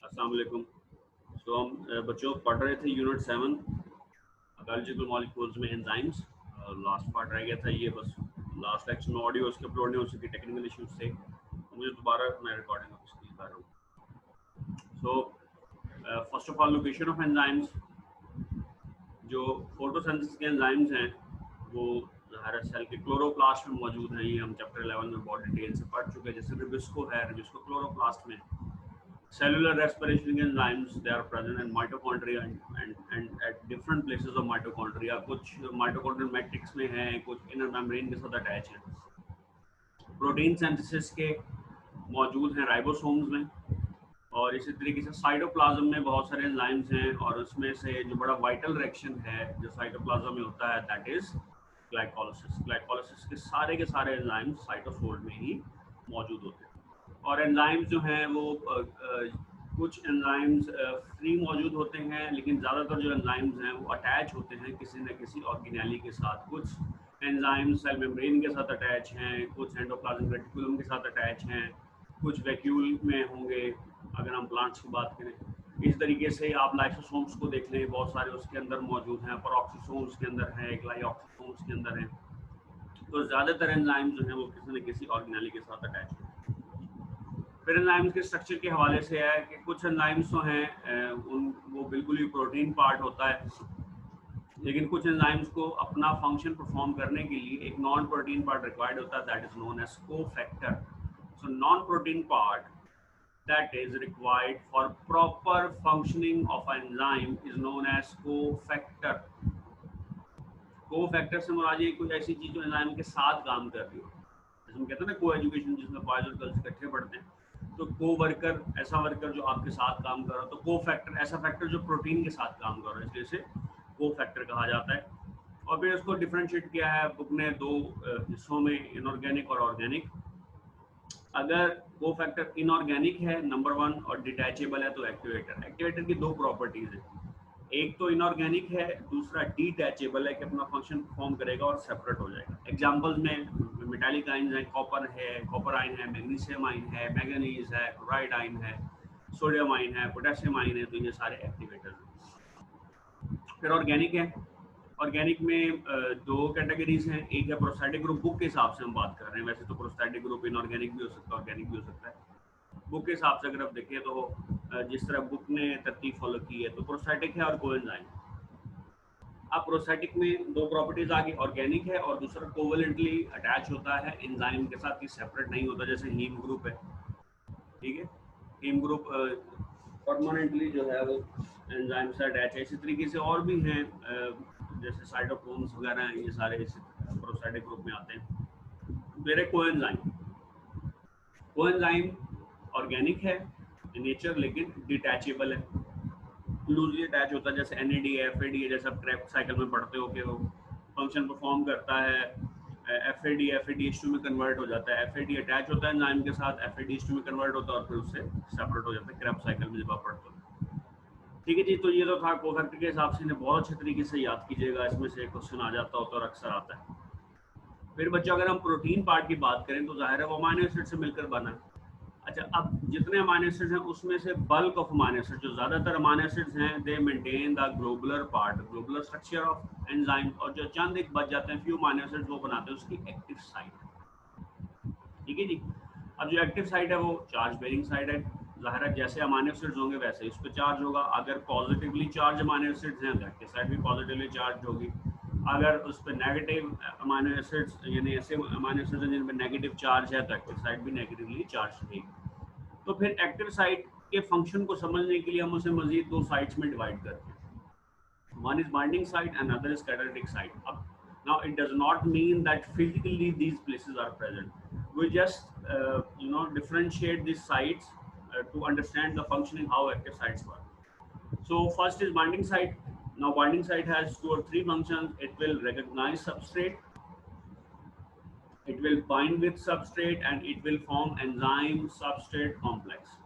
अस्सलाम वालेकुम। तो हम बच्चों पढ़ रहे थे यूनिट 7 बायोलॉजिकल मॉलिक्यूल्स में एंजाइम्स। लास्ट पार्ट रह गया था ये, बस लास्ट लेक्चर में ऑडियो उसके अपलोड नहीं हो सकी, टेक्निकल इश्यूज थे, तो मुझे दोबारा मैं रिकॉर्डिंग इसकी कर रहा हूँ। So first of all location of enzymes. जो फोटोसिंथेसिस के एंजाइम्स हैं वो ज़ाहिर सेल के क्लोरोप्लास्ट में मौजूद हैं। ये हम चैप्टर 11 में बहुत डिटेल से पढ़ चुके हैं। जैसे रिबिस्को है, रिबिस्को क्लोरोप्लास्ट में। Cellular respiration enzymes, they are present in mitochondria and at different places of mitochondria. कुछ mitochondrial matrix में हैं, कुछ inner membrane के साथ अटैच हैं। प्रोटीन सिंथेसिस के मौजूद हैं राइबोसोम्स में, और इसी तरीके से साइटोप्लाज्म में बहुत सारे एंजाइम्स हैं, और उसमें से जो बड़ा वाइटल रिएक्शन है जो साइटोप्लाज्म में होता है दैट इज ग्लाइकोलाइसिस। ग्लाइकोलाइसिस के सारे एंजाइम्स साइटोसोल में ही मौजूद होते हैं। और एंजाइम्स जो हैं वो कुछ एंजाइम्स फ्री मौजूद होते हैं, लेकिन ज़्यादातर जो एंजाइम्स हैं वो अटैच होते हैं किसी न किसी ऑर्गेनेली के साथ। कुछ एंजाइम्स सेल मेम्ब्रेन के साथ अटैच हैं, कुछ एंडोप्लाज्मिक रेटिकुलम के साथ अटैच हैं, कुछ वैक्यूल में होंगे अगर हम प्लांट्स की बात करें। इस तरीके से आप लाइसोसोम्स को देख लें, बहुत सारे उसके अंदर मौजूद हैं, पेरोक्सिसोम्स के अंदर हैं, ग्लाइऑक्सिसोम्स के अंदर हैं। तो ज़्यादातर एंजाइम्स जो हैं वो किसी न किसी ऑर्गेनेली के साथ अटैच हैं। फिर एंजाइम्स के स्ट्रक्चर के हवाले से है कि कुछ एंजाइम्स जो हैं वो बिल्कुल ही प्रोटीन पार्ट होता है, लेकिन कुछ एंजाइम्स को अपना फंक्शन परफॉर्म करने के लिए एक नॉन प्रोटीन पार्ट रिक्वायर्ड होता है, that is known as cofactor. So non protein part that is required for proper functioning of an enzyme is known as cofactor. Cofactor से मुराद ये कोई ऐसी चीज जो एंजाइम के साथ काम कर रही हो, जैसे हम कहते हैं ना को एजुकेशन, जिसमें बॉयज और गर्ल्स इकट्ठे पढ़ते हैं। तो को वर्कर ऐसा वर्कर जो आपके साथ काम कर रहा है, तो को फैक्टर ऐसा फैक्टर जो प्रोटीन के साथ काम कर रहा है, इसलिए इसे को फैक्टर कहा जाता है। और फिर इसको डिफरेंशिएट किया है बुक ने दो हिस्सों में, इनऑर्गेनिक और ऑर्गेनिक। अगर को फैक्टर इनऑर्गेनिक है नंबर 1 और डिटैचेबल है तो एक्टिवेटर। एक्टिवेटर की दो प्रॉपर्टीज हैं, एक तो इनऑर्गेनिक है, दूसरा डिटैचेबल है कि अपना फंक्शन परफॉर्म करेगा और सेपरेट हो जाएगा। एग्जांपल्स में मेटालिक आयन है, कॉपर है, कॉपर आयन है, मैग्नीशियम आयन है, मैंगनीज है, क्लोराइड आयन है, सोडियम आयन है, पोटेशियम आयन है, तो ये सारे एक्टिवेटर हैं। फिर ऑर्गेनिक है। ऑर्गेनिक में दो कैटेगरीज हैं, एक है प्रोस्टैटिक ग्रुप, बुक के हिसाब से हम बात कर रहे हैं, वैसे तो प्रोस्टैटिक ग्रुप इनऑर्गेनिक भी हो सकता है, ऑर्गेनिक भी हो सकता है। बुक के हिसाब से अगर आप देखें तो जिस तरह बुक ने तरतीब फॉलो की है, तो प्रोस्टैटिक है और कोएंजाइम। अब प्रोस्टैटिक में दो प्रॉपर्टीज आ गई, ऑर्गेनिक है और दूसरा कोवलेंटली अटैच होता है एंजाइम के साथ, ही सेपरेट नहीं होता, जैसे हीम ग्रुप है। ठीक है, हीम ग्रुप परमानेंटली जो है वो एंजाइम से अटैच है। इसी तरीके से और भी हैं, जैसे साइटोक्रोम्स वगैरह हैं, ये सारे इस प्रोस्टैटिक ग्रुप में आते हैं। फिर है कोएंजाइम। कोएंजाइम ऑर्गेनिक है इन नेचर, लेकिन डिटैचेबल है, लूजली अटैच होता है, जैसे NAD है, FAD है, जैसे आप क्रेब्स साइकिल में पढ़ते हो कि वो फंक्शन परफॉर्म करता है, FAD FADH2 में कन्वर्ट हो जाता है, FAD अटैच होता है एंजाइम के साथ, FADH2 में कन्वर्ट होता है और फिर उससे सेपरेट हो जाता है क्रेब्स साइकिल में जब आप पढ़ते हो। ठीक है जी, तो ये तो था कोफैक्टर के हिसाब से, बहुत अच्छे तरीके से याद कीजिएगा, इसमें से क्वेश्चन आ जाता होता और अक्सर आता है। फिर बच्चों अगर हम प्रोटीन पार्ट की बात करें तो जाहिर है वो अमीनो एसिड से मिलकर बना है। अच्छा, अब जितने अमीनो एसिड्स हैं उसमें से बल्क ऑफ अमीनो एसिड, जो ज़्यादातर अमीनो एसिड्स हैं, दे maintain the globular part, globular structure of enzyme, और जो चंद एक बच जाते हैं फ्यू अमीनो एसिड्स, वो बनाते हैं उसकी एक्टिव साइट। ठीक है जी। अब जो एक्टिव साइट है वो चार्ज बेरिंग साइट है। ज़ाहिर है जैसे अमीनो एसिड्स होंगे वैसे इस पर चार्ज होगा। अगर पॉजिटिवली चार्ज अमीनो एसिड्स हैं तो एक्टिव साइट भी पॉजिटिवली चार्ज होगी। अगर उस पर नेगेटिव अमीनो एसिड्स, यानी ऐसे अमीनो एसिड्स हैं जिन पर नेगेटिव चार्ज है, तो एक्टिव साइट भी नेगेटिवली चार्ज रहेगी। तो फिर एक्टिव साइट के फंक्शन को समझने के लिए हम उसे मजीद दो साइट्स में डिवाइड करते हैं, one is binding site and another is catalytic site. Now it does not mean that physically these places are present, we just differentiate these sites to understand the functioning, how active sites work. So first is binding site. Now binding site has 2 or 3 functions. It will recognize substrate, it will bind with substrate, and it will form enzyme substrate complex.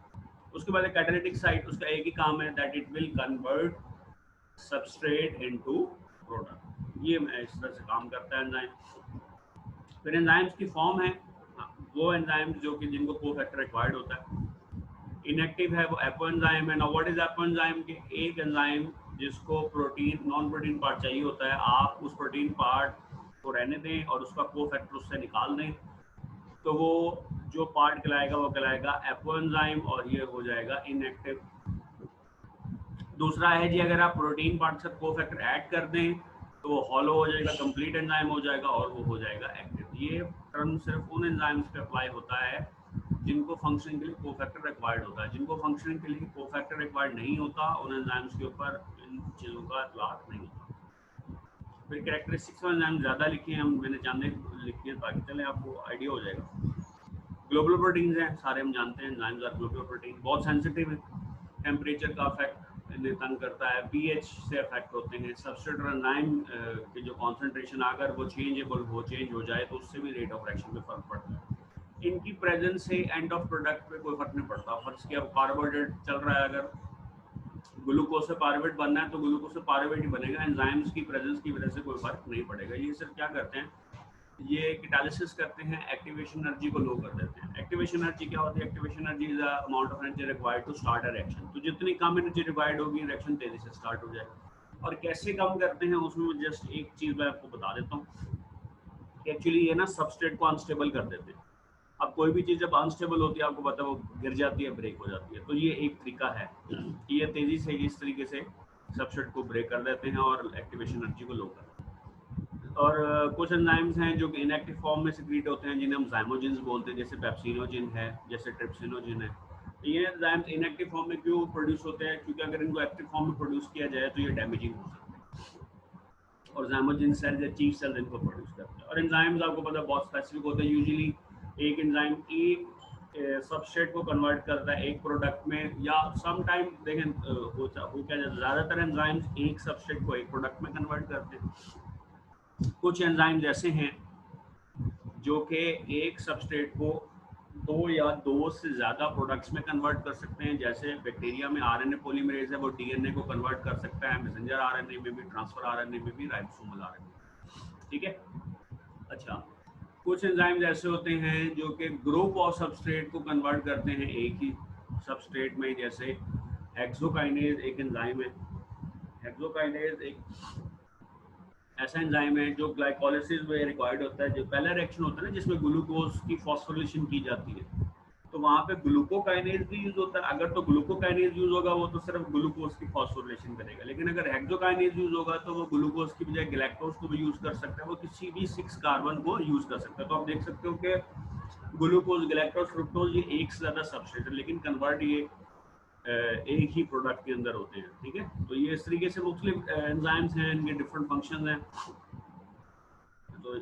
उसके बाद catalytic site, उसका एक ही काम है, that it will convert substrate into product. ये इस तरह से काम करता है एंजाइम। फिर एंजाइम्स की फॉर्म है, वो एंजाइम्स जो कि जिनको कोफैक्टर रिक्वायर्ड होता है। इनएक्टिव है वो एपो एंजाइम है। Now what is apo enzyme? के एक एंजाइम जिसको प्रोटीन नॉन प्रोटीन पार्ट चाहिए होता है, आप उस प्रोटीन पार्ट को रहने दें और उसका कोफैक्टर उससे निकाल दें, तो वो जो पार्ट कहलाएगा वो कहलाएगा एपो एंजाइम और ये हो जाएगा इनएक्टिव। दूसरा है जी, अगर आप प्रोटीन पार्ट से कोफैक्टर ऐड कर दें तो वो हॉलो हो जाएगा, कंप्लीट एंजाइम हो जाएगा और वो हो जाएगा एक्टिव। ये टर्म सिर्फ उन एंजाइम्स पे अप्लाई होता है जिनको फंक्शनिंग के लिए कोफैक्टर रिक्वायर्ड होता है। जिनको फंक्शनिंग के लिए कोफैक्टर रिक्वायर्ड नहीं होता, उन एंजाइम्स के ऊपर इन चीज़ों का इतलाक नहीं होता। फिर कैरेक्टरिस्टिक्स में एंजाइम ज़्यादा लिखी हैं, मैंने जानने लिखी है ताकि चले आपको आइडिया हो जाएगा। ग्लोबुलर प्रोटीन्स हैं, सारे हम जानते हैं एंजाइम्स आर ग्लोबुलर प्रोटीन, बहुत सेंसिटिव है, टेम्परेचर का इफेक्ट इन्हें तंग करता है, पीएच से अफेक्ट होते हैं, सबस्ट्रेट और एंजाइम के जो कॉन्सेंट्रेशन अगर वो चेंज हो जाए तो उससे भी रेट ऑफ रिएक्शन में फर्क पड़ता है। इनकी प्रेजेंस से एंड ऑफ प्रोडक्ट पे कोई फर्क नहीं पड़ता। फर्स्ट किया कार्बोहाइड्रेट चल रहा है, अगर ग्लूकोज से पायरुवेट बनना है तो ग्लूकोज से पायरुवेट ही बनेगा, एंजाइम्स की प्रेजेंस की वजह से कोई फर्क नहीं पड़ेगा। ये सिर्फ क्या करते हैं, ये कैटालिसिस करते हैं, एक्टिवेशन एनर्जी को लो कर देते हैं। एक्टिवेशन एनर्जी क्या होती है? Activation energy is the amount of energy required to start a reaction. तो जितनी कम एनर्जी रिक्वायर्ड होगी रिएक्शन तेजी से स्टार्ट हो जाएगी। और कैसे कम करते हैं उसमें जस्ट एक चीज मैं आपको बता देता हूँ कि एक्चुअली ये ना सबस्ट्रेट को अनस्टेबल कर देते हैं। अब कोई भी चीज़ जब अनस्टेबल होती है आपको पता है वो गिर जाती है, ब्रेक हो जाती है। तो ये एक तरीका है कि ये तेजी से इस तरीके से सबस्ट्रेट को ब्रेक कर देते हैं और एक्टिवेशन एनर्जी को लो कर देते हैं। और कुछ एंजाइम्स हैं जो कि इनएक्टिव फॉर्म में सिक्रीट होते हैं, जिन्हें हम जाइमोजिन्स बोलते हैं, जैसे पेप्सिनोजिन है, जैसे ट्रिप्सिनोजिन है। ये एंजाइम्स इनएक्टिव फॉर्म में क्यों प्रोड्यूस होते हैं? क्योंकि अगर इनको एक्टिव फॉर्म में प्रोड्यूस किया जाए तो ये डैमेजिंग हो सकते हैं, और जाइमोजिन सेल्स या चीफ सेल्स इनको प्रोड्यूस करते हैं। और एंजाइम्स आपको पता है बहुत स्पेसिफिक होते हैं। यूजुअली एक एंजाइम एक सबस्ट्रेट को कन्वर्ट करता है एक प्रोडक्ट में, या सम टाइम देखें हो क्या जाता है, ज़्यादातर एंजाइम्स एक सबस्ट्रेट को एक प्रोडक्ट में कन्वर्ट करते हैं। कुछ एंजाइम्स ऐसे हैं जो कि एक सबस्ट्रेट को दो या दो से ज़्यादा प्रोडक्ट्स में कन्वर्ट कर सकते हैं। जैसे बैक्टीरिया में आरएनए पॉलीमरेज है, वो डीएनए को कन्वर्ट कर सकता है, मैसेंजर आरएनए में भी, ट्रांसफर आरएनए में भी, राइबोसोमल आरएनए। ठीक है, अच्छा। कुछ एंजाइम्स ऐसे होते हैं जो कि ग्रुप ऑफ सबस्ट्रेट को कन्वर्ट करते हैं एक ही सबस्ट्रेट में, जैसे हेक्सोकाइनेज एक एंजाइम है। हेक्सोकाइनेज एक ऐसा एंजाइम है जो ग्लाइकोलाइसिस में रिक्वायर्ड होता है। जो पहला रिएक्शन होता है ना जिसमें ग्लूकोज की फॉस्फोरिलेशन की जाती है, तो वहाँ पे ग्लूकोकाइनेज भी यूज होता है। अगर तो ग्लूकोकाइनेज यूज होगा वो तो सिर्फ ग्लूकोज की फॉस्फोरिलेशन करेगा, लेकिन अगर हेक्सोकाइनेज यूज होगा तो वो ग्लूकोज की बजाय गैलेक्टोज को भी यूज कर सकता है, वो किसी भी 6 कार्बन को यूज कर सकता है। तो आप देख सकते हो कि ग्लूकोज, गैलेक्टोज, फ्रुक्टोज ये एक से ज्यादा सबस्ट्रेट है, लेकिन कन्वर्ट ये एक ही प्रोडक्ट के अंदर होते हैं। ठीक है, तो ये इस तरीके से मुख्तलिफ एंजाइम्स हैं, इनके डिफरेंट फंक्शंस हैं। तो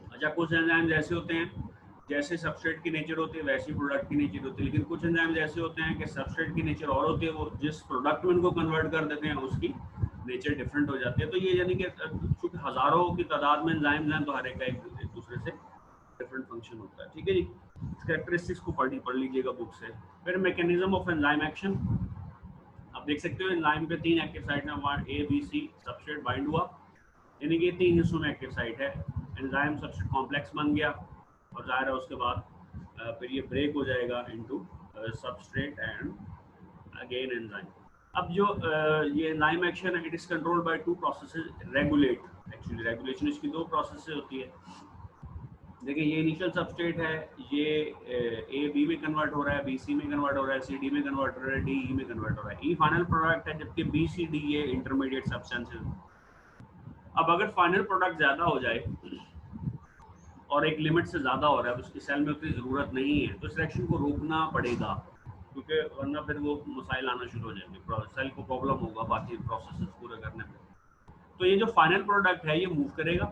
अच्छा, कुछ एंजाइम्स ऐसे होते हैं जैसे सबस्ट्रेट की नेचर होती है वैसी प्रोडक्ट की नेचर होती है, लेकिन कुछ एंजाइम्स ऐसे होते हैं कि सबस्ट्रेट की नेचर और होती है, वो जिस प्रोडक्ट में इनको कन्वर्ट कर देते हैं उसकी नेचर डिफरेंट हो जाती है। तो ये यानी कि चूंकि हज़ारों की तादाद में एंजाइम्स हैं तो हर एक का एक दूसरे से डिफरेंट फंक्शन होता है। ठीक है जी, कैरेक्टरिस्टिक्स को पढ़ लीजिएगा बुक से। फिर मैकेनिज्म ऑफ एंजाइम एक्शन, आप देख सकते हो एंजाइम पे 3 एक्टिव साइट में, A B C substrate bind हुआ, यानी कि 3 हिस्सों में एक्टिव साइट है। एंजाइम सबस्ट्रेट कॉम्प्लेक्स बन गया और जाहिर है उसके बाद फिर ये ब्रेक हो जाएगा into substrate and again enzyme. अब जो ये एंजाइम एक्शन है, it is controlled by 2 processes regulate. Actually regulation इसकी 2 प्रोसेस होती है। देखिए ये इनिशियल सबस्ट्रेट है, ये ए बी में कन्वर्ट हो रहा है, बी सी में कन्वर्ट हो रहा है, सी डी में कन्वर्ट हो रहा है, डी ई में कन्वर्ट हो रहा है। ई फाइनल प्रोडक्ट है, जबकि बी सी डी ये इंटरमीडिएट सब्सटेंसेस। अब अगर फाइनल प्रोडक्ट ज़्यादा हो जाए और एक लिमिट से ज़्यादा हो रहा है, उसकी सेल में उतनी ज़रूरत नहीं है, तो इस रिएक्शन को रोकना पड़ेगा, क्योंकि वरना फिर वो मसाइल आना शुरू हो जाएंगे, सेल को प्रॉब्लम होगा बाकी प्रोसेस पूरे करने में। तो ये जो फाइनल प्रोडक्ट है ये मूव करेगा,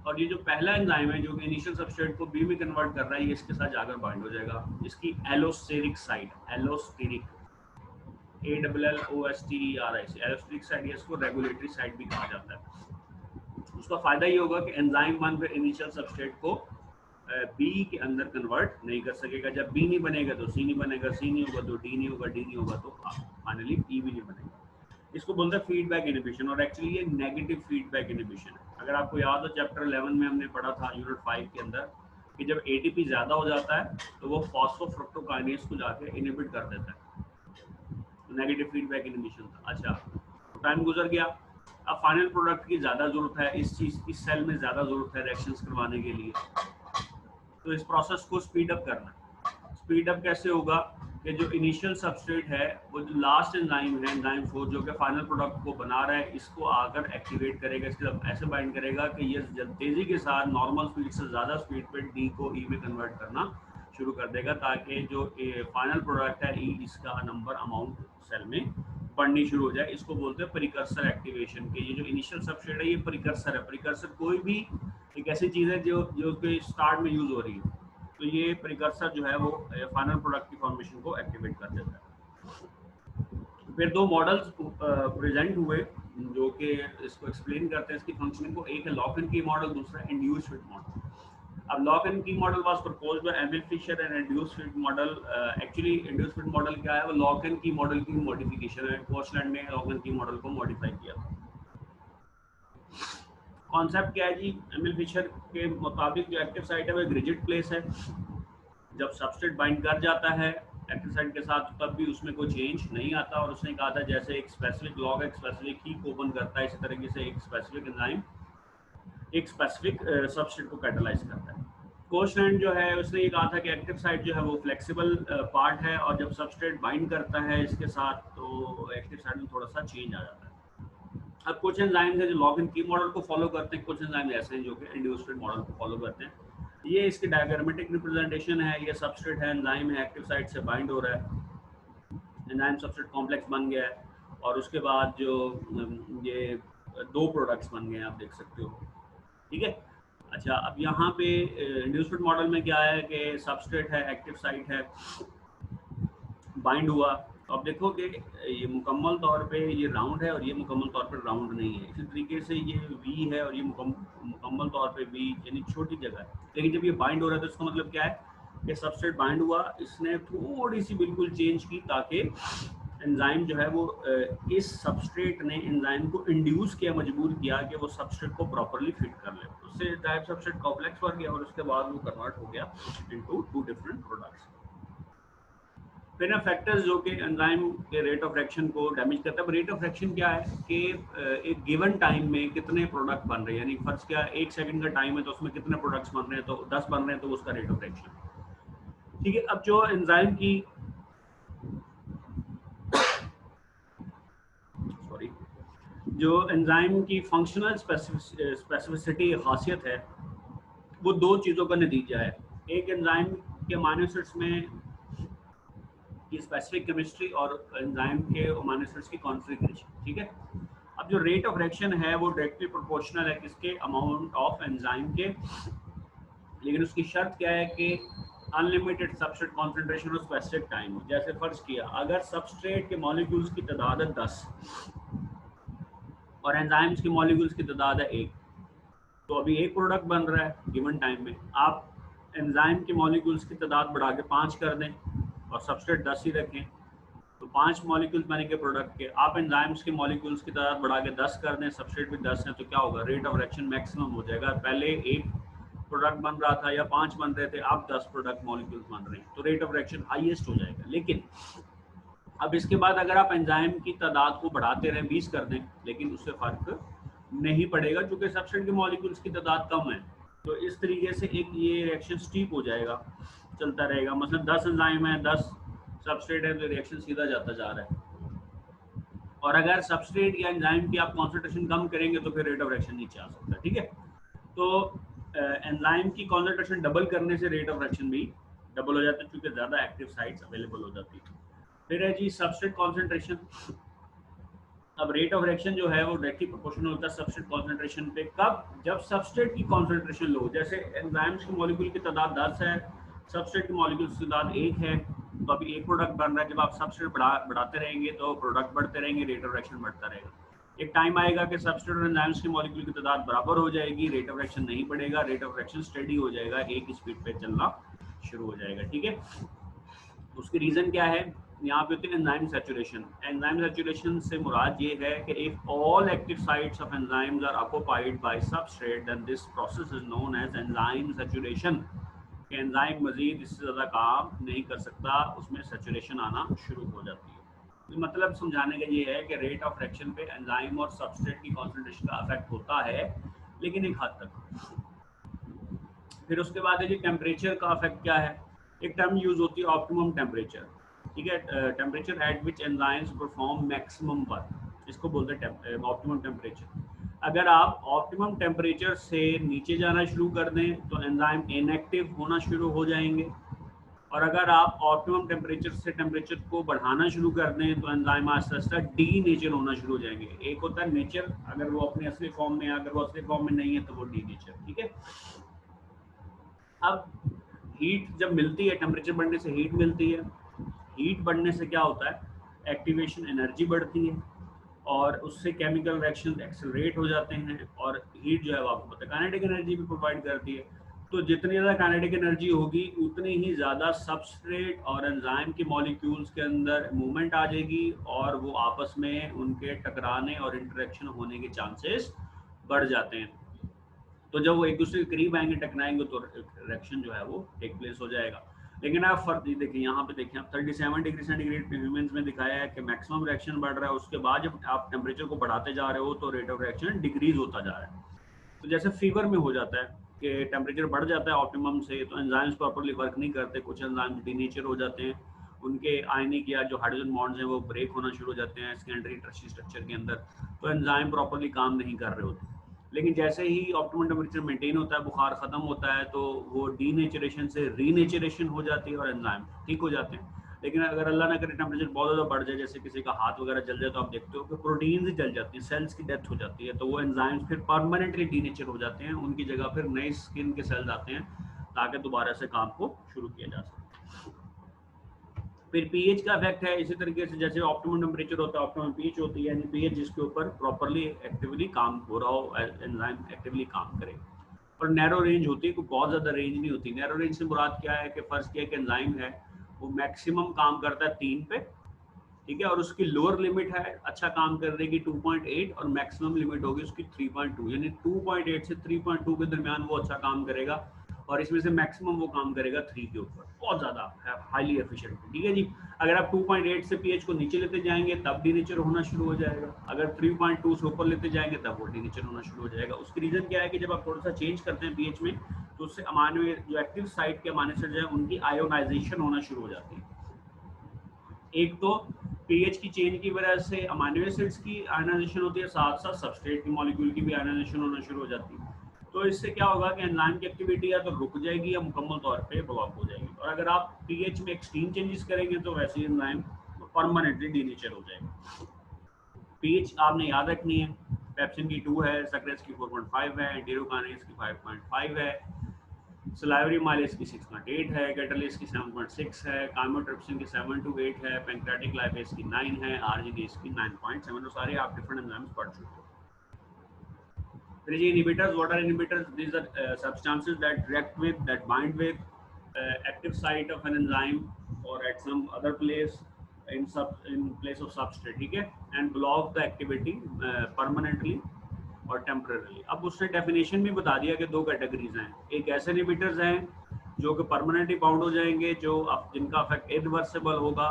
और ये जो पहला एंजाइम है जो कि इनिशियल सबस्ट्रेट को बी में कन्वर्ट कर रहा है, ये इसके साथ जाकर बाइंड हो जाएगा। इसकी allosteric site, allosteric ALLOSTERIC allosteric site, इसको रेगुलेटरी साइट भी कहा जाता है। उसका फायदा ये होगा कि एंजाइम 1 फिर इनिशियल सबस्ट्रेट को बी के अंदर कन्वर्ट नहीं कर सकेगा। जब बी नहीं बनेगा तो सी नहीं बनेगा, सी नहीं होगा तो डी नहीं होगा, डी नहीं होगा तो फाइनली ई भी नहीं बनेगा। इसको बोलते हैं फीडबैक इनहिबिशन, और एक्चुअली ये नेगेटिव फीडबैक इनहिबिशन है। अगर आपको याद हो चैप्टर 11 में हमने पढ़ा था यूनिट 5 के अंदर कि जब ATP ज़्यादा हो जाता है तो वो फॉस्फोफ्रुक्टोकाइनेज को जाके इनहिबिट कर देता है। नेगेटिव फीडबैक इनिबिशन था। अच्छा, टाइम गुजर गया, अब फाइनल प्रोडक्ट की ज़्यादा ज़रूरत है, इस चीज़ इस सेल में ज़्यादा ज़रूरत है रिएक्शंस करवाने के लिए, तो इस प्रोसेस को स्पीड अप करना। स्पीड अप कैसे होगा कि जो इनिशियल सबस्ट्रेट है वो जो लास्ट एंजाइम है, एंजाइम 4 जो कि फाइनल प्रोडक्ट को बना रहा है, इसको आकर एक्टिवेट करेगा, इसके साथ ऐसे बाइंड करेगा कि ये तेज़ी के साथ नॉर्मल स्पीड से ज़्यादा स्पीड पे डी को ई में कन्वर्ट करना शुरू कर देगा, ताकि जो फाइनल प्रोडक्ट है ई इसका नंबर अमाउंट सेल में बढ़नी शुरू हो जाए। इसको बोलते हैं प्रिकर्सर एक्टिवेशन के। ये जो इनिशियल सबस्ट्रेट है ये प्रिकर्सर है। प्रिकर्सर कोई भी एक ऐसी चीज़ है जो के स्टार्ट में यूज़ हो रही है, तो ये प्रिकर्सर जो है वो फाइनल प्रोडक्ट की फॉर्मेशन को एक्टिवेट कर देता है। फिर दो मॉडल्स प्रेजेंट हुए जो कि इसको एक्सप्लेन करते हैं इसकी फंक्शनिंग को। एक है लॉक एंड की मॉडल, दूसरा इंड्यूस्ड फिट मॉडल। अब lock and key model was proposed by Emil Fischer and induced fit model. Actually induced fit model क्या है, वो लॉक एंड की मॉडल की मॉडिफिकेशन है। कोचलैंड ने लॉक एंड की मॉडल को modify किया था। कॉन्सेप्ट क्या है जी, एमिल फिशर के मुताबिक जो एक्टिव साइट है वो एक रिजिड प्लेस है। जब सबस्ट्रेट बाइंड कर जाता है एक्टिव साइट के साथ तब भी उसमें कोई चेंज नहीं आता, और उसने कहा था जैसे एक स्पेसिफिक लॉग एक स्पेसिफिक हीप ओपन करता है, इसी तरीके से एक स्पेसिफिक एंजाइम एक स्पेसिफिक सबस्ट्रेट को कैटलाइज करता है। कोचलैंड जो है उसने ये कहा था कि एक्टिव साइट जो है वो फ्लेक्सिबल पार्ट है, और जब सबस्ट्रेट बाइंड करता है इसके साथ तो एक्टिव साइट में थोड़ा सा चेंज आ जाता है। अब कुछ एंजाइम्स हैं जो लॉग एंड की मॉडल को फॉलो करते हैं, कुछ एंजाइम ऐसे हैं जो कि इंड्यूस्ड फिट मॉडल को फॉलो करते हैं। ये इसकी डायग्रामेटिक रिप्रेजेंटेशन है। ये सबस्ट्रेट है, एंजाइम है, एक्टिव साइट से बाइंड हो रहा है, एंजाइम सबस्ट्रेट कॉम्प्लेक्स बन गया है, और उसके बाद जो ये दो प्रोडक्ट्स बन गए हैं, आप देख सकते हो, ठीक है। अच्छा, अब यहाँ पे इंड्यूस्ड फिट मॉडल में क्या है कि सबस्ट्रेट है, एक्टिव साइट है, बाइंड हुआ। तो आप देखो कि ये मुकम्मल तौर पे ये राउंड है और ये मुकम्मल तौर पे राउंड नहीं है। इसी तरीके से ये वी है और ये मुकम्मल तौर पे वी यानी छोटी जगह है, लेकिन जब ये बाइंड हो रहा है तो इसका मतलब क्या है कि सबस्ट्रेट बाइंड हुआ, इसने थोड़ी सी बिल्कुल चेंज की ताकि एंजाइम जो है वो इस सबस्ट्रेट ने एंजाइम को इंड्यूस किया, मजबूर किया कि वो सबस्ट्रेट को प्रॉपर्ली फिट कर ले। उससे टाइप सबस्ट्रेट कॉम्प्लेक्स बन गया और उसके बाद वो कन्वर्ट हो गया इनटू टू डिफरेंट प्रोडक्ट्स। फिर ना फैक्टर्स जो कि एंजाइम के रेट ऑफ रिएक्शन को डैमेज करता है। रेट ऑफ रिएक्शन क्या है कि एक गिवन टाइम में कितने प्रोडक्ट बन रहे हैं, यानी फर्स्ट क्या 1 सेकंड का टाइम है तो उसमें कितने प्रोडक्ट्स बन रहे हैं, तो 10 बन रहे हैं तो उसका रेट ऑफ रिएक्शन, ठीक है। अब जो एंजाइम की जो एंजाइम की फंक्शनल स्पेसिफिसिटी खासियत है वो दो चीज़ों का नतीजा है। एक एंजाइम के अमीनो एसिड्स में की स्पेसिफिक केमिस्ट्री और एंजाइम के अमीनो एसिड्स की कॉन्फ़िगरेशन, ठीक है। अब जो रेट ऑफ रिएक्शन है वो डायरेक्टली प्रोपोर्शनल है किसके, अमाउंट ऑफ एंजाइम के, लेकिन उसकी शर्त क्या है कि अनलिमिटेड सबस्ट्रेट कॉन्सेंट्रेशन और स्पेसिफिक टाइम हो। जैसे फर्ज किया अगर सबस्ट्रेट के मॉलिक्यूल्स की तादाद है 10 और एंजाइम्स की मॉलिक्यूल्स की तादाद है 1, तो अभी एक प्रोडक्ट बन रहा है गिवन टाइम में, आप एंजाइम की मॉलिक्यूल्स की तादाद बढ़ा के 5 कर दें और सबस्ट्रेट 10 ही रखें, तो 5 मॉलिक्यूल्स बनेंगे प्रोडक्ट के। आप एंजाइम्स के मॉलिक्यूल्स की तादाद बढ़ा के 10 कर दें, सबस्ट्रेट भी 10 है, तो क्या होगा, रेट ऑफ रिएक्शन मैक्सिमम हो जाएगा। पहले एक प्रोडक्ट बन रहा था या 5 बन रहे थे, अब 10 प्रोडक्ट मॉलिक्यूल्स बन रहे हैं, तो रेट ऑफ रिएक्शन हाईएस्ट हो जाएगा। लेकिन अब इसके बाद अगर आप एंजाइम की तादाद को बढ़ाते रहें, 20 कर दें, लेकिन उससे फ़र्क नहीं पड़ेगा क्योंकि सबस्ट्रेट के मॉलिक्यूल्स की तादाद कम है। तो इस तरीके से एक ये रिएक्शन स्टीप हो जाएगा, चलता रहेगा। मतलब 10 एंजाइम है, 10 सबस्ट्रेट है, तो रिएक्शन सीधा जाता जा रहा है। और अगर सबस्ट्रेट या एंजाइम की आप कॉन्सेंट्रेशन कम करेंगे तो फिर रेट ऑफ रिएक्शन नीचे आ सकता है, ठीक है। तो एंजाइम की कॉन्सेंट्रेशन डबल करने से रेट ऑफ रिएक्शन भी डबल हो जाता है क्योंकि ज़्यादा एक्टिव साइट्स अवेलेबल हो जाती है। फिर है जी सबस्ट्रेट कॉन्सेंट्रेशन। अब रेट ऑफ रिएक्शन जो है वो डायरेक्टली प्रोपोर्शनल होता है सबस्ट्रेट कॉन्सेंट्रेशन पे। कब, जब सबस्ट्रेट की कॉन्सेंट्रेशन लो, जैसे एंजाइम्स के मॉलिक्यूल की तादाद 10 है, सबस्ट्रेट की मॉलिक्यूल्स की तादाद 1 है, तो अभी एक प्रोडक्ट बन रहा है। जब आप सबस्ट्रेट बढ़ाते रहेंगे तो प्रोडक्ट बढ़ते रहेंगे, रेट ऑफ रिएक्शन बढ़ता रहेगा। एक टाइम आएगा कि सबस्ट्रेट और एंजाइम्स की मॉलिक्यूल की तादाद बराबर हो जाएगी, रेट ऑफ रिएक्शन नहीं बढ़ेगा, रेट ऑफ रिएक्शन स्टेडी हो जाएगा, एक ही स्पीड पे चलना शुरू हो जाएगा, ठीक है। उसकी रीज़न क्या है, यहाँ पे होती है एंजाइम सैचुरेशन। एंजाइम सैचुरेशन से मुराद ये है कि if all active sites of enzymes are occupied by substrate then this process is known as enzyme saturation. कि एंजाइम मजीद इससे ज़्यादा काम नहीं कर सकता, उसमें सैचुरेशन आना शुरू हो जाती है। तो मतलब समझाने का ये है कि रेट ऑफ रिएक्शन पे एंजाइम और सबस्ट्रेट की कॉन्सेंट्रेशन का इफेक्ट होता है, लेकिन एक हद तक। फिर उसके बाद है जी टेम्परेचर का इफेक्ट क्या है। एक टर्म यूज होती है ऑप्टिमम टेम्परेचर, ठीक है, temperature at which enzymes perform maximum work, इसको बोलते हैं ऑप्टिमम टेम्परेचर। अगर आप ऑप्टिमम टेम्परेचर से नीचे जाना शुरू कर दें तो एंजाइम इनएक्टिव होना शुरू हो जाएंगे, और अगर आप ऑप्टिमम टेम्परेचर से टेम्परेचर को बढ़ाना शुरू कर दें तो एंजाइम आस्ते आस्ते डी नेचर होना शुरू हो जाएंगे। एक होता है नेचर, अगर वो अपने असली फॉर्म में है, अगर वो असली फॉर्म में नहीं है तो वो डी नेचर, ठीक है। अब हीट जब मिलती है, टेम्परेचर बढ़ने से हीट मिलती है, हीट बढ़ने से क्या होता है, एक्टिवेशन एनर्जी बढ़ती है और उससे केमिकल रिएक्शन एक्सेलरेट हो जाते हैं, और हीट जो है वो आपको पता है काइनेटिक एनर्जी भी प्रोवाइड करती है। तो जितनी ज़्यादा काइनेटिक एनर्जी होगी उतनी ही ज़्यादा सबस्ट्रेट और एंजाइम के मॉलिक्यूल्स के अंदर मूवमेंट आ जाएगी, और वो आपस में उनके टकराने और इंटरेक्शन होने के चांसेस बढ़ जाते हैं। तो जब वो एक दूसरे के करीब आएंगे, टकराएंगे, तो रिएक्शन जो है वो टेक प्लेस हो जाएगा। लेकिन आप फर्क देखिए, यहाँ पे देखिए आप 37 डिग्री सेंटीग्रेड पे ह्यूमंस में दिखाया है कि मैक्सिमम रिएक्शन बढ़ रहा है, उसके बाद जब आप टेम्परेचर को बढ़ाते जा रहे हो तो रेट ऑफ रिएक्शन डिक्रीज होता जा रहा है। तो जैसे फीवर में हो जाता है कि टेम्परेचर बढ़ जाता है ऑप्टिमम से, तो एंजाइम्स प्रॉपर्ली वर्क नहीं करते, कुछ एंजाइम्स डीनेचर हो जाते हैं, उनके आयनिक या जो हाइड्रोजन बॉन्ड्स हैं वो ब्रेक होना शुरू हो जाते हैं सेकेंडरी टर्शियरी स्ट्रक्चर के अंदर, तो एंजाइम प्रॉपर्ली काम नहीं कर रहे होते। लेकिन जैसे ही ऑप्टिमम टेम्परेचर मेंटेन होता है, बुखार खत्म होता है, तो वो डीनेचरेशन से रीनेचरेशन हो जाती है और एंजाइम ठीक हो जाते हैं। लेकिन अगर अल्लाह ना करे टेम्परेचर बहुत ज़्यादा बढ़ जाए, जैसे किसी का हाथ वगैरह जल जाए, तो आप देखते हो कि प्रोटीन्स ही जल जाती हैं, सेल्स की डेथ हो जाती है, तो वो एंजाइम्स फिर परमानेंटली डीनेचर हो जाते हैं, उनकी जगह फिर नए स्किन के सेल्स आते हैं ताकि दोबारा से काम को शुरू किया जा सके। फिर पीएच का इफेक्ट है इसी तरीके से, जैसे ऑप्टिमम टेम्परेचर होता है ऑप्टिमम पीएच होती है, यानी पीएच जिसके ऊपर प्रॉपर्ली एक्टिवली काम हो रहा हो, एंजाइम एक्टिवली काम करे। और नैरो रेंज होती है, कोई बहुत ज़्यादा रेंज नहीं होती। नैरो रेंज से मुराद क्या है कि फर्स्ट किया कि एंजाइम है वो मैक्सिमम काम करता है 3 पे, ठीक है, और उसकी लोअर लिमिट है अच्छा काम करने की 2.8, और मैक्सिमम लिमिट होगी उसकी 3.2, यानी 2.8 से 3.2 के दरमियान वो अच्छा काम करेगा, और इसमें से मैक्सिमम वो काम करेगा 3 के ऊपर, बहुत ज़्यादा हाईली एफिशिएंट, ठीक है जी। अगर आप 2.8 से पीएच को नीचे लेते जाएंगे तब डीनेचर होना शुरू हो जाएगा, अगर 3.2 से ऊपर लेते जाएंगे तब वो डीनेचर होना शुरू हो जाएगा। उसकी रीज़न क्या है कि जब आप थोड़ा सा चेंज करते हैं पीएच में, तो उससे अमाइनो जो एक्टिव साइट के अमाइनो एसिड्स हैं उनकी आयोनाइजेशन होना शुरू हो जाती है। एक तो पीएच की चेंज की वजह से अमाइनो एसिड्स की आयनाइजेशन होती है, साथ साथ सबस्ट्रेट की मॉलिक्यूल की भी आयनाइजेशन होना शुरू हो जाती है। तो इससे क्या होगा कि एंजाइम की एक्टिविटी या तो रुक जाएगी या मुकम्मल तौर पे ब्लॉक हो जाएगी। और अगर आप पीएच में एक्सट्रीम चेंजेस करेंगे तो वैसे ही एंजाइम परमानेंटली डीनेचर हो जाएगा। पीएच आपने याद रखनी है, पेप्सिन की 2 है, सक्रेज की 4.5 है, एंटीरोकाइनेज की 5.5 है, सलाइवरी माइलेज की 6.8 है, कैटलिस की 7.6 है, काइमोट्रिप्सिन की 7 to 8 है, पैंक्रेटिक लाइपेज की 9 है, आर्जिनेज की 9.7। तो सारे आप डिफरेंट एंजाइम्स पढ़ चुके हो। फिर ये inhibitors, what are inhibitors? These are substances that react with, that bind with active site of an enzyme और at some other place in place of substrate, ठीक है, and block the activity permanently और temporary. अब उसने definition भी बता दिया कि 2 कैटेगरीज हैं, एक ऐसे इनहिबिटर्स हैं जो कि परमानेंटली बाउंड हो जाएंगे, जो अब जिनका इफेक्ट इरिवर्सिबल होगा,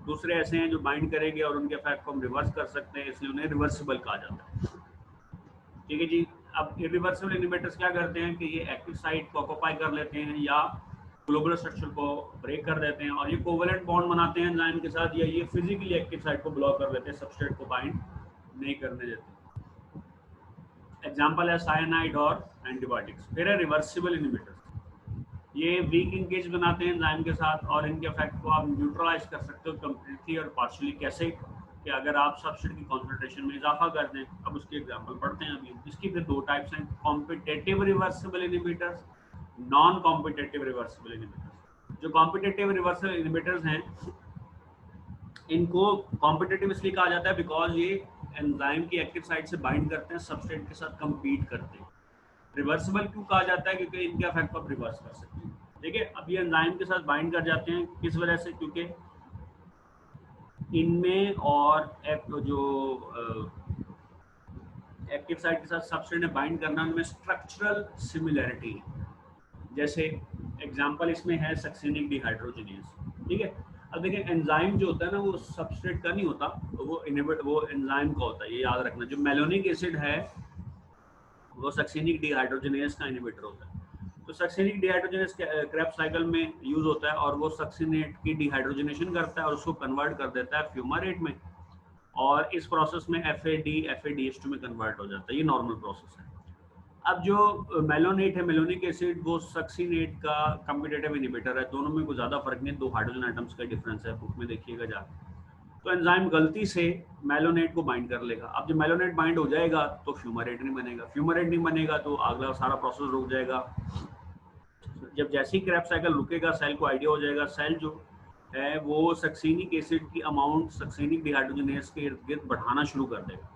दूसरे ऐसे हैं जो बाइंड करेंगे और उनके इफेक्ट को हम रिवर्स कर सकते हैं, इसलिए उन्हें रिवर्सिबल कहा जाता है, ठीक है जी। अब इरिवर्सिबल इनहिबिटर्स क्या करते हैं कि ये एक्टिव साइट को ऑक्यूपाई कर लेते हैं या ग्लोबुलर स्ट्रक्चर को ब्रेक कर देते हैं, और ये कोवेलेंट बॉन्ड बनाते हैं एंजाइम के साथ, या ये फिजिकली एक्टिव साइट को ब्लॉक कर देते हैं, सबस्ट्रेट को बाइंड नहीं करने देते। एग्जांपल है साइनाइड और एंटीबायोटिक्स। फिर है रिवर्सिबल इनहिबिटर्स, ये वीक लिंकेज बनाते हैं एंजाइम के साथ और इनके इफेक्ट को आप न्यूट्रलाइज कर सकते हो कंप्लीटली और पार्शियली। कैसे? कि अगर आप सबस्ट्रेट की कॉन्सेंट्रेशन में इजाफा कर दें। अब उसके एग्जांपल पढ़ते हैं अभी। इसकी फिर 2 टाइप्स हैं, competitive reversible inhibitors, non competitive reversible inhibitors. जो कॉम्पिटिटिव रिवर्सिबल इनहिबिटर्स हैं इनको कॉम्पिटिटिव इसलिए कहा जाता है बिकॉज ये एंजाइम की एक्टिव साइट से बाइंड करते हैं, सबस्ट्रेट के साथ कम्पीट करते हैं। रिवर्सिबल क्यों कहा जाता है? क्योंकि इनके इफेक्ट को आप रिवर्स कर सकते हैं, ठीक है। अब ये एंजाइम के साथ बाइंड कर जाते हैं, किस वजह से? क्योंकि इनमें और जो एक्टिव साइट के साथ सबस्ट्रेट ने बाइंड करना, उनमें स्ट्रक्चरल सिमिलैरिटी है। जैसे एग्जाम्पल इसमें है सक्सिनिक डिहाइड्रोजिनेज, ठीक है। अब देखिए एंजाइम जो होता है ना वो सबस्ट्रेट का नहीं होता, वो एंजाइम का होता है, ये याद रखना। जो मेलोनिक एसिड है वो सक्सिनिक डिहाइड्रोजिनेज का इनहिबिटर होता है। तो सक्सिनिक डिहाइड्रोजिनेज क्रेब्स साइकिल में यूज होता है और वो सक्सिनेट की डिहाइड्रोजनेशन करता है और उसको कन्वर्ट कर देता है फ्यूमारेट में, और इस प्रोसेस में FADH2 में कन्वर्ट हो जाता है। ये नॉर्मल प्रोसेस है। अब जो मेलोनेट है, मेलोनिक एसिड, वो सक्सिनेट का कम्पिटेटिव इनहिबिटर है। दोनों में कोई ज़्यादा फर्क नहीं, दो हाइड्रोजन आइटम्स का डिफरेंस है, बुक में देखिएगा जाके। तो एंजाइम गलती से मेलोनेट को बाइंड कर लेगा। अब जब मेलोनेट बाइंड हो जाएगा तो फ्यूमारेट नहीं बनेगा, फ्यूमारेट नहीं बनेगा तो अगला सारा प्रोसेस रुक जाएगा। जब जैसे ही क्रेब्स साइकिल रुकेगा, सेल को आइडिया हो जाएगा, सेल जो है वो सक्सिनिक एसिड की अमाउंट सक्सिनिक डिहाइड्रोजनेज के इर्द गिर्द बढ़ाना शुरू कर देगा।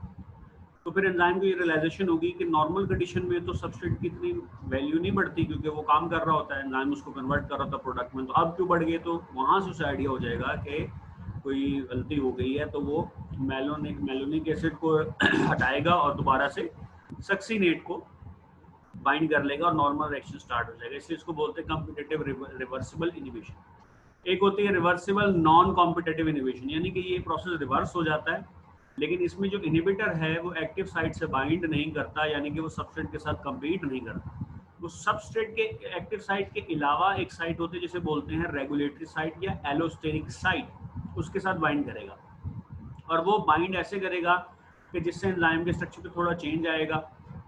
तो फिर एंजाइम को ये रियलाइजेशन होगी कि नॉर्मल कंडीशन में तो सबस्ट्रेट की इतनी वैल्यू नहीं बढ़ती क्योंकि वो काम कर रहा होता है, एंजाइम उसको कन्वर्ट कर रहा था प्रोडक्ट में, तो अब क्यों बढ़ गए। तो वहाँ से उसे आइडिया हो जाएगा कि कोई गलती हो गई है, तो वो मेलोनिक एसिड को हटाएगा और दोबारा से सक्सिनेट को बाइंड कर लेगा और नॉर्मल रिएक्शन स्टार्ट हो जाएगा। इसलिए इसको बोलते हैं कॉम्पिटिटिव रिवर्सिबल इनहिबिशन। एक होती है रिवर्सिबल नॉन कॉम्पिटिटिव इनहिबिशन, यानी कि ये प्रोसेस रिवर्स हो जाता है, लेकिन इसमें जो इनहिबिटर है वो एक्टिव साइट से बाइंड नहीं करता, यानी कि वो सबस्ट्रेट के साथ कम्पीट नहीं करता। वो सबस्ट्रेट के एक्टिव साइट के अलावा एक साइट होती है जिसे बोलते हैं रेगुलेटरी साइट या एलोस्टेरिक साइट, उसके साथ बाइंड करेगा। और वो बाइंड ऐसे करेगा कि जिससे एंजाइम के स्ट्रक्चर पे थोड़ा चेंज आएगा।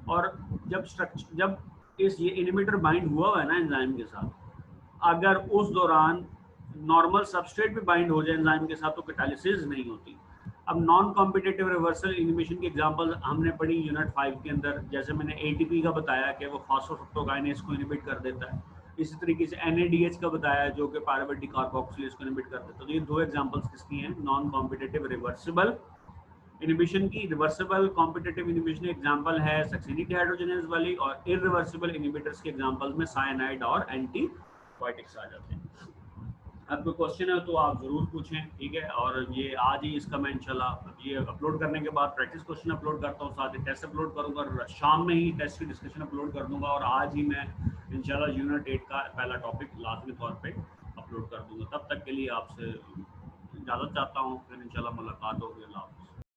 और जब ये इनहिबिटर बाइंड हुआ है ना एंजाइम के साथ, अगर उस दौरान नॉर्मल सबस्ट्रेट भी बाइंड हो जाए एंजाइम के साथ तो कैटालिसिस नहीं होती। अब नॉन कॉम्पिटिटिव रिवर्सल इनहिबिशन की एग्जांपल हमने पढ़ी यूनिट 5 के अंदर, जैसे मैंने ATP का बताया कि वो फॉस्फोफ्रुक्टोकाइनेज को इनहिबिट कर देता है। इसी तरीके से NADH का बताया जो कि पायरुवेट डिकार्बोक्सिलेज को इनहिबिट कर देता है। तो ये दो एग्जांपल्स किसकी हैं, नॉन कॉम्पिटिटिव रिवर्सिबल इनहिबिशन की। रिवर्सिबल कॉम्पिटिटिव इनहिबिशन एग्जांपल है सक्सिनिक डिहाइड्रोजनेज वाली, और इररिवर्सिबल इनहिबिटर्स के एग्जांपल्स में साइनाइड और एंटीबायोटिक्स आ जाते हैं। अब कोई क्वेश्चन है तो आप ज़रूर पूछें, ठीक है। और ये आज ही इसका मैं इंशाल्लाह ये अपलोड करने के बाद प्रैक्टिस क्वेश्चन अपलोड करता हूँ, साथ ही टेस्ट अपलोड करूँगा, और शाम में ही टेस्ट की डिस्कशन अपलोड कर दूँगा, और आज ही मैं इंशाल्लाह यूनिट 8 का पहला टॉपिक लाजमी तौर पे अपलोड कर दूँगा। तब तक के लिए आपसे इजाज़त चाहता हूँ, फिर इंशाल्लाह मुलाकात होगी। अल्लाह हाफ़िज़।